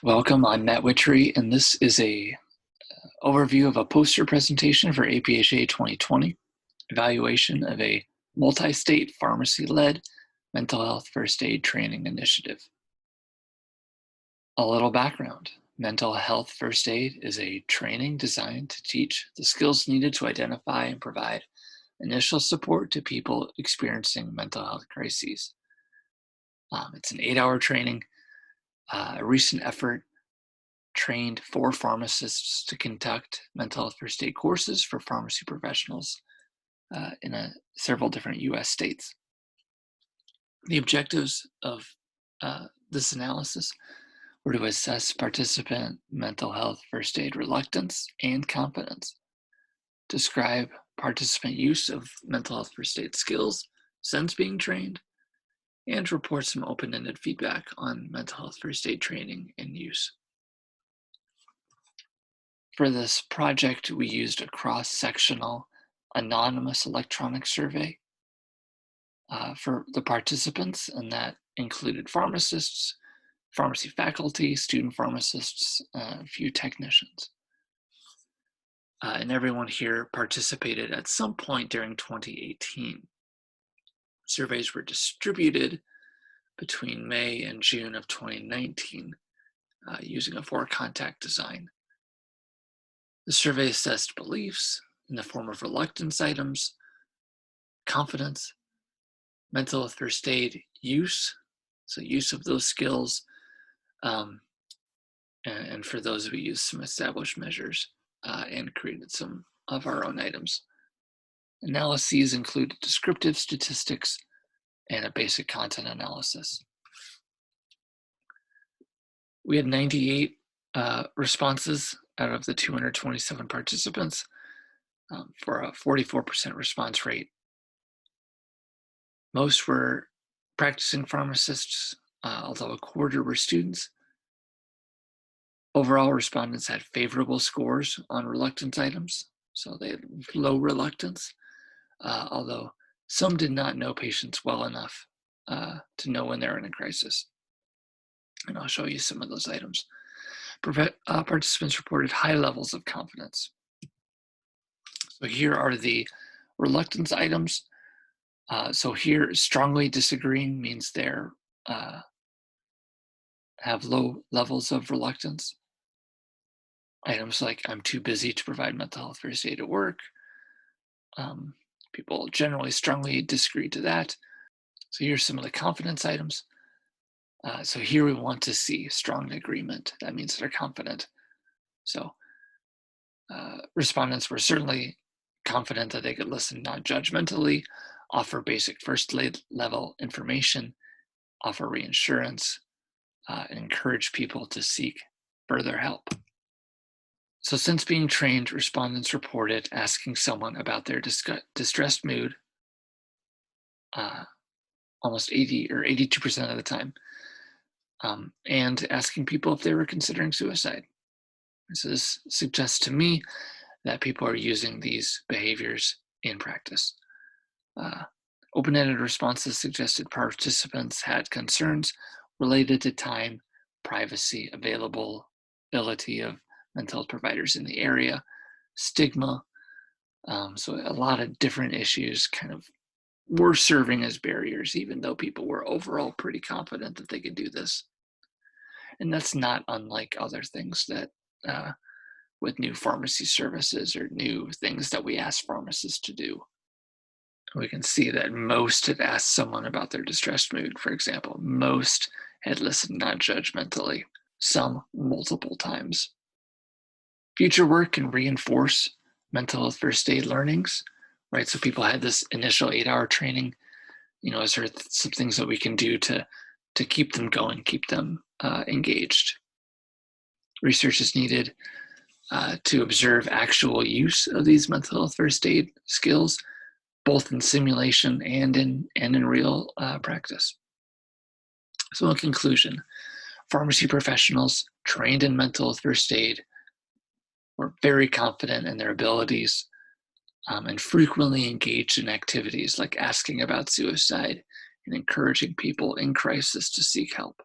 Welcome, I'm Matt Witry, and this is a overview of a poster presentation for APhA 2020, evaluation of a multi-state pharmacy-led mental health first aid training initiative. A little background. Mental health first aid is a training designed to teach the skills needed to identify and provide initial support to people experiencing mental health crises. It's an 8-hour training. A recent effort trained 4 pharmacists to conduct mental health first aid courses for pharmacy professionals in several different US states. The objectives of this analysis were to assess participant mental health first aid reluctance and confidence, describe participant use of mental health first aid skills since being trained, and report some open-ended feedback on mental health first aid training and use. For this project, we used a cross-sectional anonymous electronic survey for the participants, and that included pharmacists, pharmacy faculty, student pharmacists, a few technicians. And everyone here participated at some point during 2018. Surveys were distributed between May and June of 2019 using a 4-contact design. The survey assessed beliefs in the form of reluctance items, confidence, mental health first aid use, so use of those skills, and for those we used some established measures and created some of our own items. Analyses included descriptive statistics and a basic content analysis. We had 98 responses out of the 227 participants for a 44% response rate. Most were practicing pharmacists, although a quarter were students. Overall, respondents had favorable scores on reluctance items, so they had low reluctance, although some did not know patients well enough to know when they're in a crisis. And I'll show you some of those items. Participants reported high levels of confidence. So here are the reluctance items. So here, strongly disagreeing means they're have low levels of reluctance. Items like I'm too busy to provide mental health first aid at work. People generally strongly disagree to that. So here's some of the confidence items. So here we want to see strong agreement. That means they're confident. So respondents were certainly confident that they could listen non-judgmentally, offer basic first level information, offer reassurance, and encourage people to seek further help. So since being trained, respondents reported asking someone about their distressed mood almost 80 or 82% of the time, and asking people if they were considering suicide. So this suggests to me that people are using these behaviors in practice. Open-ended responses suggested participants had concerns related to time, privacy, availability of mental health providers in the area, stigma. So a lot of different issues kind of were serving as barriers, even though people were overall pretty confident that they could do this. And that's not unlike other things that with new pharmacy services or new things that we ask pharmacists to do. We can see that most had asked someone about their distressed mood, for example. Most had listened non-judgmentally, some multiple times. Future work can reinforce mental health first aid learnings, right? So people had this initial 8-hour training. Is there some things that we can do to keep them going, keep them engaged? Research is needed to observe actual use of these mental health first aid skills, both in simulation and in real practice. So in conclusion, pharmacy professionals trained in mental health first aid were very confident in their abilities and frequently engaged in activities like asking about suicide and encouraging people in crisis to seek help.